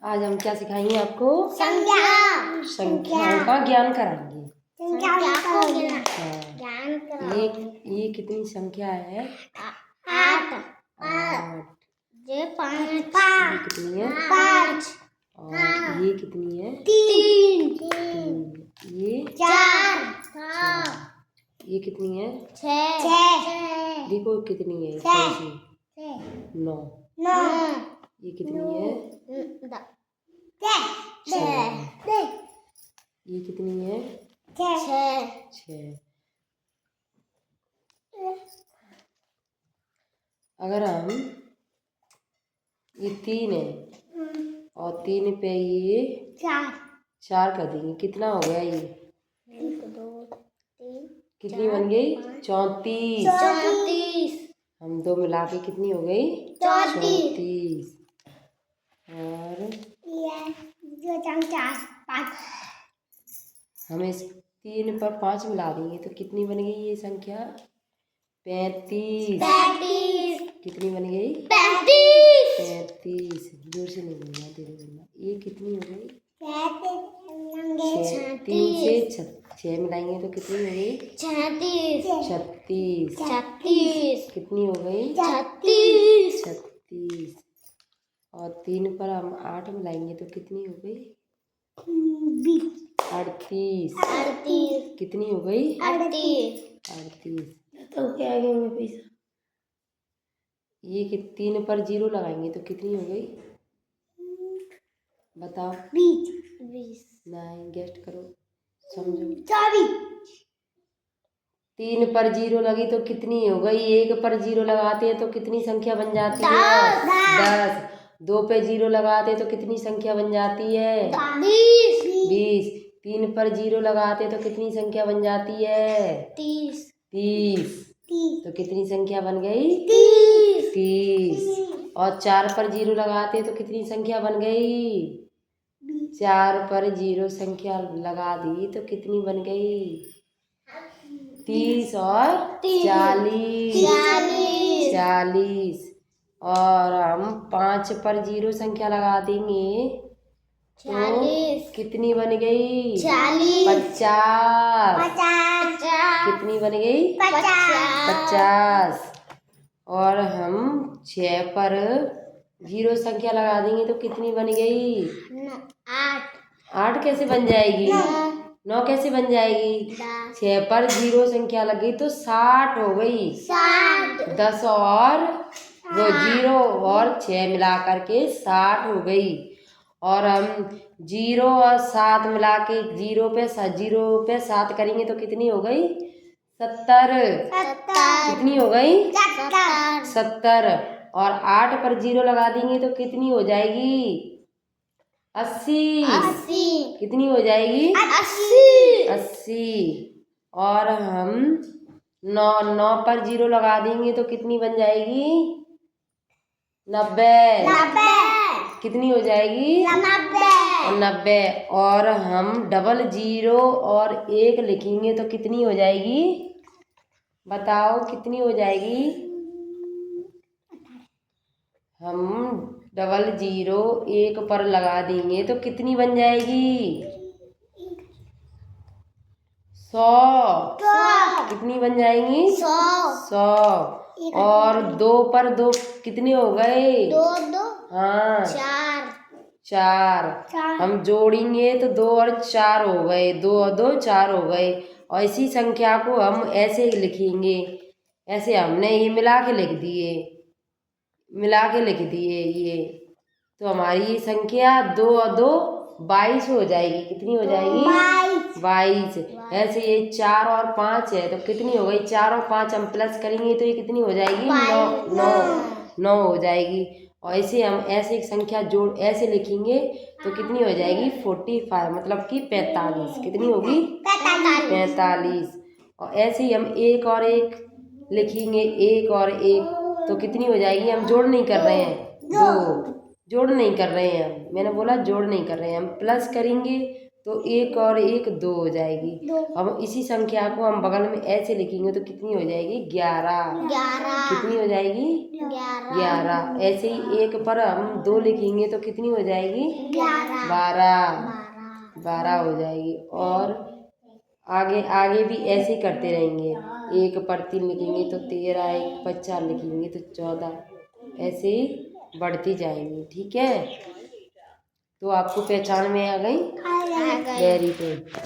आज हम क्या सिखाएंगे आपको? संख्या। संख्याओं का ज्ञान कराएंगे। ये कितनी संख्या है? 8। 8। ये 5। ये कितनी है? 5। और ये कितनी है? 3। ये 4। ये कितनी है? 6। देखो कितनी है? 9। 9। ये कितनी है? 6। ये कितनी है? 6। अगर हम ये 3 है और 3 पे ये 4 कर देंगे, कितना हो गया ये? 1 2 3 कितनी बन गई? 34। 34। हम 2 मिला के कितनी हो गई? 34। और हम इस 3 पर 5 मिला देंगे तो कितनी बन गई ये संख्या? 35। कितनी बन गई? 35। जोर से नहीं बोलना, धीरे बोलना। ये कितनी हो गई? 3 से 6 मिलाएंगे तो कितनी हो गई? 36। कितनी हो गई? 36। और 3 पर हम 8 मिलाएंगे तो कितनी हो गई? 38। कितनी हो गई? 38। तो क्या आगे में पैसा? ये 3 पर 0 लगाएंगे तो कितनी हो गई? बताओ। 20। नहीं, गेस्ट करो, समझो। 3 पर 0 लगी तो कितनी हो गई? 1 पर 0 लगाते हैं तो कितनी संख्या बन जाती है? 10। 2 पे 0 लगाते तो कितनी संख्या बन जाती है? 20। 3 पर 0 लगाते तो कितनी संख्या बन जाती है? 30। तो कितनी संख्या बन गई? 30। और 4 पर 0 लगाते तो कितनी संख्या बन गई? 4 पर 0 संख्या लगा दी तो कितनी बन गई? 30 और 40। और हम 5 पर 0 संख्या लगा देंगे तो कितनी बन गई? 50। कितनी बन गई? 50। और हम 6 पर 0 संख्या लगा देंगे तो कितनी बन गई? 8 कैसे बन जाएगी? 9 कैसे बन जाएगी? 6 पर 0 संख्या लगी तो 60 हो गई। 10 और वो 0 और 6 मिला करके 60 हो गई। और हम 0 और 7 मिला के 0 पे 7 करेंगे तो कितनी हो गई? 70। कितनी हो गई? 70। और 8 पर 0 लगा देंगे तो कितनी हो जाएगी? 80। कितनी हो जाएगी? 80। और हम 9 पर 0 लगा देंगे तो कितनी बन जाएगी? 90। कितनी हो जाएगी? 90। और हम डबल 0 और 1 लिखेंगे तो कितनी हो जाएगी? बताओ कितनी हो जाएगी? हम डबल 0 1 पर लगा देंगे तो कितनी बन जाएगी? 100। कितनी बन जाएंगी? 100। और 2 पर 2 कितने हो गए? हाँ, 4। हम जोड़ेंगे तो 2 और 4 हो गए। 2 और 2 4 हो गए। और इसी संख्या को हम ऐसे लिखेंगे। ऐसे हमने ये मिला के लिख दिए। ये तो हमारी ये संख्या 2 और 2 22 हो जाएगी। कितनी हो जाएगी? 22। ऐसे ये 4 और 5 है तो कितनी हो गई? 4 और 5 हम प्लस करेंगे तो ये कितनी हो जाएगी? 9 हो जाएगी। और ऐसे हम ऐसे एक संख्या जोड़ ऐसे लिखेंगे तो कितनी हो जाएगी? 45, मतलब कि 45। कितनी होगी? 45। और ऐसे ही हम 1 और 1 लिखेंगे, 1 और 1 तो कितनी हो जाएगी? हम जोड़ नहीं कर रहे हैं, 2 जोड़ नहीं कर रहे हैं। मैंने बोला जोड़ नहीं कर रहे हैं, हम प्लस करेंगे तो एक और एक 2 हो जाएगी। अब इसी संख्या को हम बगल में ऐसे लिखेंगे तो कितनी हो जाएगी? 11। 11 कितनी हो जाएगी? 11। ऐसे ही एक पर हम 2 लिखेंगे तो कितनी हो जाएगी? 12। 12 हो जाएगी। और आगे आगे भी ऐसे ही करते रहेंगे। एक पर 3 लिखेंगे तो 13, एक पर 4 लिखेंगे तो 14, ऐसे ही बढ़ती जाएंगी। ठीक है, तो आपको पहचान में आ गई? आ गई। Very good.